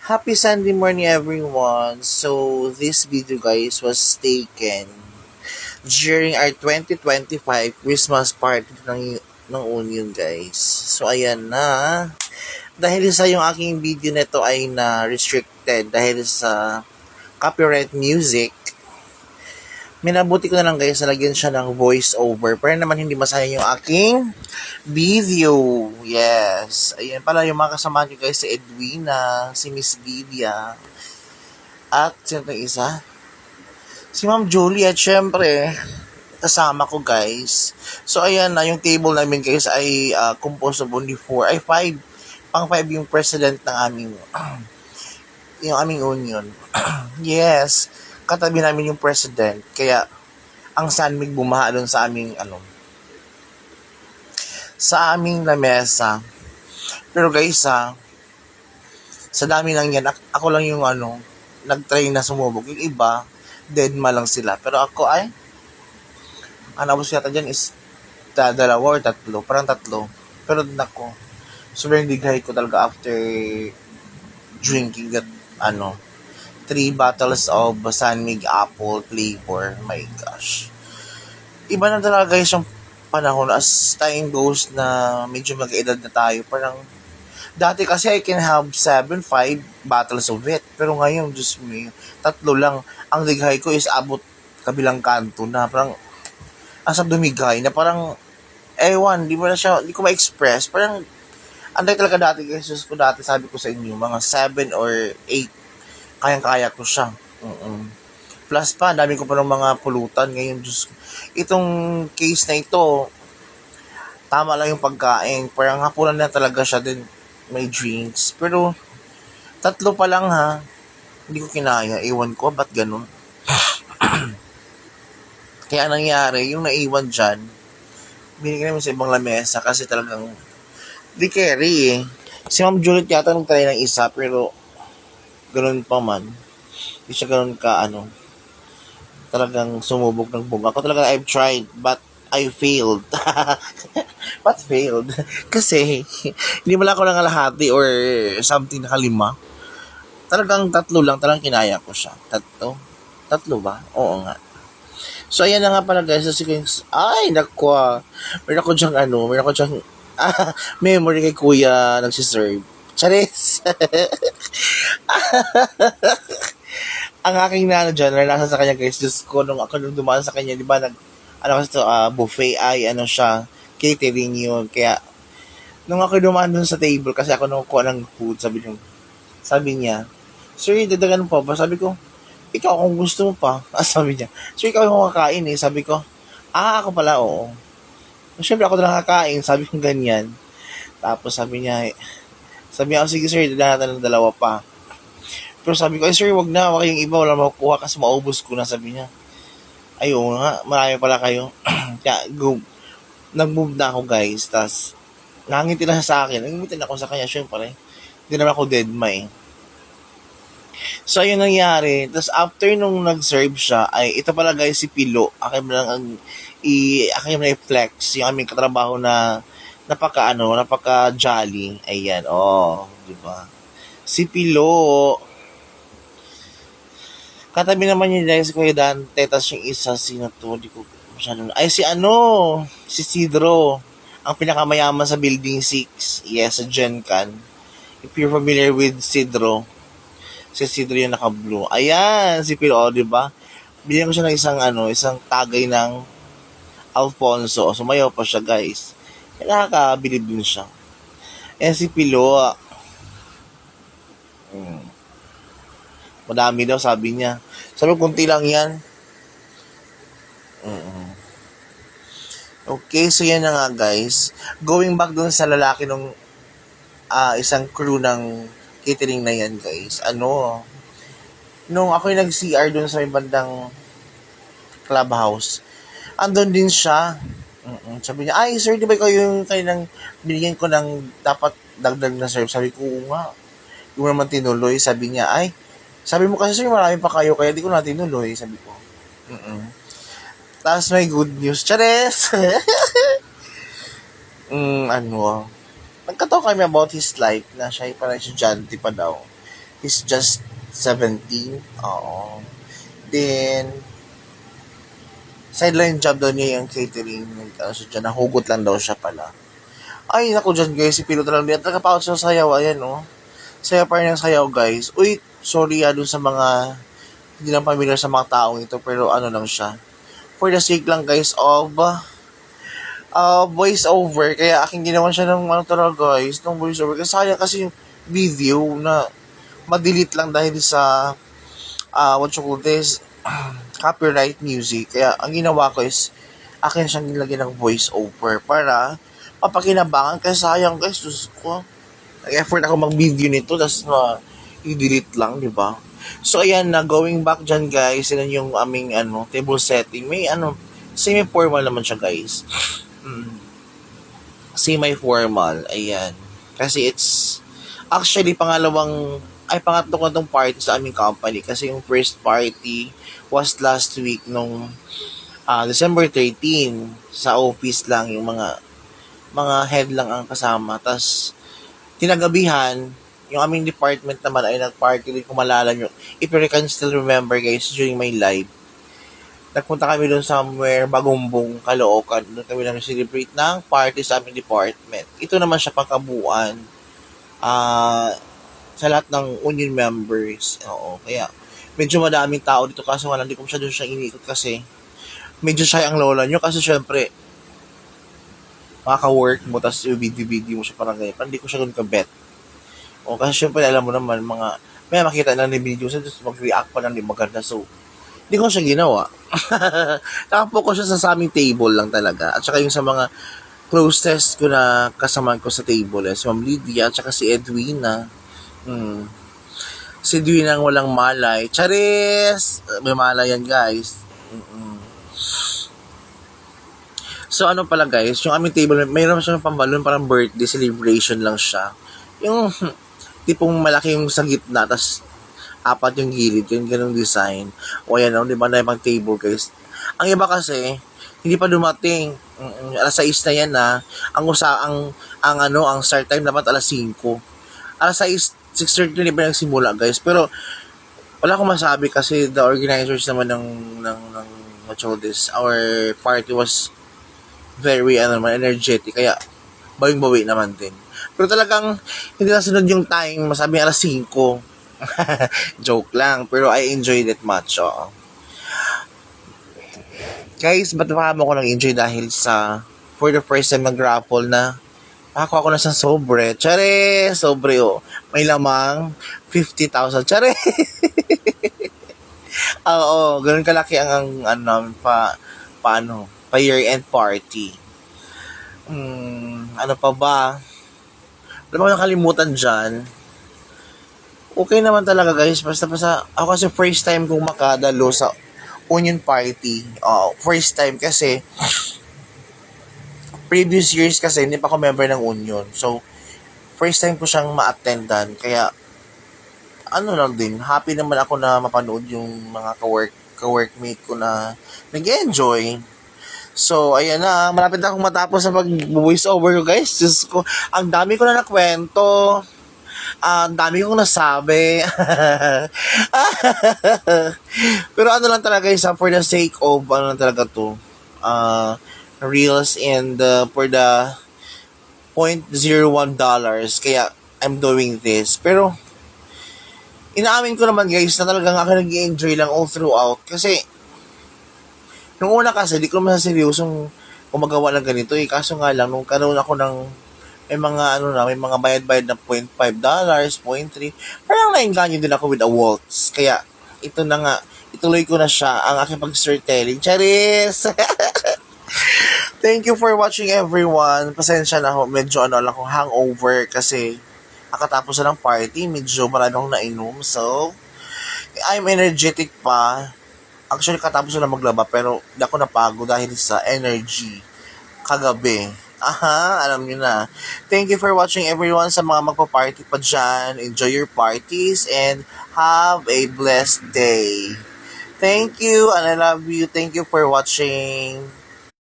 Happy Sunday morning everyone. So this video guys was taken during our 2025 Christmas party ng Union guys. So ayan na. Dahil sa yung aking video nito ay na restricted dahil sa copyright music, minabuti ko na lang guys na lagyan siya ng voice over para naman hindi masayang yung aking video. Yes. Ayan pala yung mga kasama nyo guys, si Edwina, si Miss Lydia, at sino itong isa? Si Ma'am Julie at syempre, kasama ko guys. So ayan na, yung table namin guys ay composed of only 5. Pang 5 yung president ng aming, yung aming union. Yes. Katabi namin yung president. Kaya, ang sanmig bumaha doon sa aming, sa aming lamesa. Pero guys sa dami lang yan, ako lang yung nag-try na sumubok. Yung iba, deadma lang sila. Pero ako ay, ang nabos yata dyan is dalawa or tatlo. Parang tatlo. Pero nako, sobrang dighay ko talaga after drinking that, 3 bottles of Sanmig apple flavor. My gosh. Iba na talaga guys yung panahon as time goes na medyo mag-edad na tayo. Parang, dati kasi I can have 5 bottles of it. Pero ngayon, Diyos me, 3 lang. Ang dighay ko is abot kabilang kanto na. Parang, asap dumigay na parang, ewan, di ko ma-express. Parang, anday talaga dati guys. Diyos ko dati, sabi ko sa inyo, mga 7 or 8, kayang-kaya ko siya. Plus pa, dami ko pa ng mga pulutan. Ngayon, Diyos, itong case na ito, tama lang yung pagkain. Parang hapunan na talaga siya din. May drinks. Pero, 3 pa lang ha. Hindi ko kinaya. Ewan ko, ba't ganun? Kaya nangyari, yung naiwan dyan, binigyan namin sa ibang lamesa kasi talagang di carry eh. Si Ma'am Juliet yata nung try ng isa, pero ganun pa man. Hindi siya ganun ka, talagang sumubok ng bunga. Ako talaga, I've tried, but I failed. But failed? Kasi, hindi mo lang ako nangalahati or something na 5. Talagang 3 lang, talagang kinaya ko siya. 3 ba? Oo nga. So, ayan na nga pala guys. Ay, nakwa. Meron ako dyang, memory kay kuya nagsiserve. Charis! Ang aking dyan, nasa sa kanya guys, Diyos ko, nung dumaan sa kanya, di ba, kasi ito, buffet ay, siya, catering yun. Kaya, nung ako dumaan dun sa table, kasi ako nung kuha ng food, sabi niya, sir, dadagan pa ba? Sabi ko, ikaw kung gusto mo pa. Sabi niya, sir, ikaw yung kakain eh. Sabi ko, ako pala, oo. Siyempre, ako na kakain, sabi ko ganyan. Tapos sabi niya, sige sir, dadagan natin ng 2 pa. Pero sabi ko, sir, wag na, wag kayong iba, wala makukuha kasi maubos ko na, sabi niya. Ayun nga, marami pala kayo. Kaya, nag-move na ako guys, tas, nangiti na siya sa akin, nangiti na ako sa kanya, syempre, hindi naman ako deadma eh. So, ayun nangyari, tas after nung nag-serve siya, ay, ito pala guys, si Pilo, akin mo lang akin mo na i-flex, yung aming katrabaho na, napaka-jolly, ayan, di ba? Si Pilo, katabi naman niya dahil si Kuya Dante, tas yung isa, sino to, di ko masyadong, ay si Sidro, ang pinakamayaman sa Building 6, yes, sa Gencan. If you're familiar with Sidro, si Sidro yung naka-blue. Ayan, si Pilo, di ba? Binigyan ko siya ng isang tagay ng Alfonso. Sumayaw pa siya, guys. Nakakabilib din siya. Ayan si Pilo, madami daw, sabi niya. Sabi, kunti lang yan. Okay, so yan na nga guys. Going back dun sa lalaki nung isang crew ng catering na yan guys. Nung ako yung nag-CR dun sa may bandang clubhouse, andun din siya. Sabi niya, ay sir, di ba ikaw yung kailang binigyan ko ng dapat dagdag na serve? Sabi ko, nga. Di mo naman tinuloy. Sabi niya, sabi mo kasi sir, marami pa kayo, kaya di ko na tinuloy. Sabi ko, Tapos may good news. Chares! Nagkatawa kami about his life na siya ay parang estudyante pa daw. He's just 17. Oo. Then, sideline job daw niya yung catering. So, dyan, nahugot lang daw siya pala. Ay, naku dyan guys, si Pilot lang din. Nagkapakot siya sa sayaw, ayan oh. Sayaw pa rin ng sayaw guys. Uy, sorry dun sa mga hindi lang familiar sa mga taong ito, pero ano lang siya. For the sake lang guys of voice over. Kaya aking ginawa siya ng ano talaga guys, ng voice over. Kasi sayang kasi yung video na madelete lang dahil sa what you call this, copyright music. Kaya ang ginawa ko is akin siyang nilagyan ng voice over para mapakinabangan. Kasi sayang guys, Diyos ko. Nag-effort ako mag-video nito, tapos i-delete lang, di ba? So, ayan na, going back dyan, guys, yun yung aming, table setting. May, semi-formal naman siya, guys. Semi-formal, ayan. Kasi actually, pangatlo ko itong party sa aming company. Kasi yung first party was last week nung December 13. Sa office lang, yung mga head lang ang kasama. Tapos, tinagabihan, yung aming department naman ay nag-party din, kung malala nyo. If you can still remember guys, during my live, nagpunta kami doon somewhere, Bagumbong, Caloocan. Doon kami lang celebrate ng party sa aming department. Ito naman siya pangkabuuan sa lahat ng union members. Oo, kaya medyo madaming tao dito kaso wala, hindi ko siya doon siya iniikot kasi medyo siya ang lola nyo kasi syempre makaka-work mo, tapos i-video mo siya parang ganyan. Hindi ko siya doon kabet. O, kasi syempre, alam mo naman, may makita lang ni video sa just mag-react pa lang, di maganda. So, hindi ko siya ginawa. Nakapokus siya sa aming table lang talaga. At saka yung sa mga closest ko na kasama ko sa table, si Ma'am Lydia, at saka si Edwina. Si Edwina ang walang malay. Charis! May malay yan, guys. So, ano pala guys, yung aming table, mayroon siya ng pambalon, parang birthday celebration lang siya. Yung tipong malaki yung sa gitna, tas apat yung gilid, yung ganung design. O yan, di ba na yung table guys. Ang iba kasi, hindi pa dumating. Alas 6 na yan na. Ang start time dapat alas 5. Alas 6, 6:30 na ba nagsimula guys. Pero, wala akong masabi kasi the organizers naman ng what you call this, our party was very energetic, kaya bawing-bawi naman din. Pero talagang hindi nasunod yung time, masabi alas 5. Joke lang, pero I enjoyed it much. Guys, ba't ba mo ko nag-enjoy dahil sa for the first time nag-raffle na ako na sa sobre. Tsare! Sobre may lamang 50,000. Tsare! Oo, ganun kalaki ang pa year-end party. Ano pa ba? Alam mo nakalimutan dyan. Okay naman talaga guys. Basta ako kasi first time kong makadalo sa Union Party. First time kasi previous years kasi hindi pa ako member ng Union. So, first time ko siyang ma-attendan. Kaya, lang din, happy naman ako na mapanood yung mga ka-workmate ko na nag-enjoy. So, ayan na. Malapit na akong matapos sa mag-voice over ko, guys. Diyos ko, ang dami ko na nakwento. Ang dami kong nasabi. Pero ano lang talaga, guys, for the sake of, lang talaga to, reels and for the $0.01. Kaya, I'm doing this. Pero, inaamin ko naman, guys, na talagang ako nag-enjoy lang all throughout. Kasi, nung una kasi, di ko naman seryosong gumagawa ng ganito eh. Kaso nga lang, nung karoon ako ng may mga bayad-bayad na $0.5, 0.3, parang nainganyo din ako with a waltz. Kaya, ito na nga, ituloy ko na siya, ang aking pag-storytelling. Charis! Thank you for watching everyone. Pasensya na ako, medyo akong hangover kasi nakatapos na ng party, medyo marami akong nainom. So, I'm energetic pa. Actually, katapos na maglaba, pero hindi ako napagod dahil sa energy kagabi. Alam nyo na. Thank you for watching everyone sa mga magpa-party pa dyan. Enjoy your parties and have a blessed day. Thank you and I love you. Thank you for watching.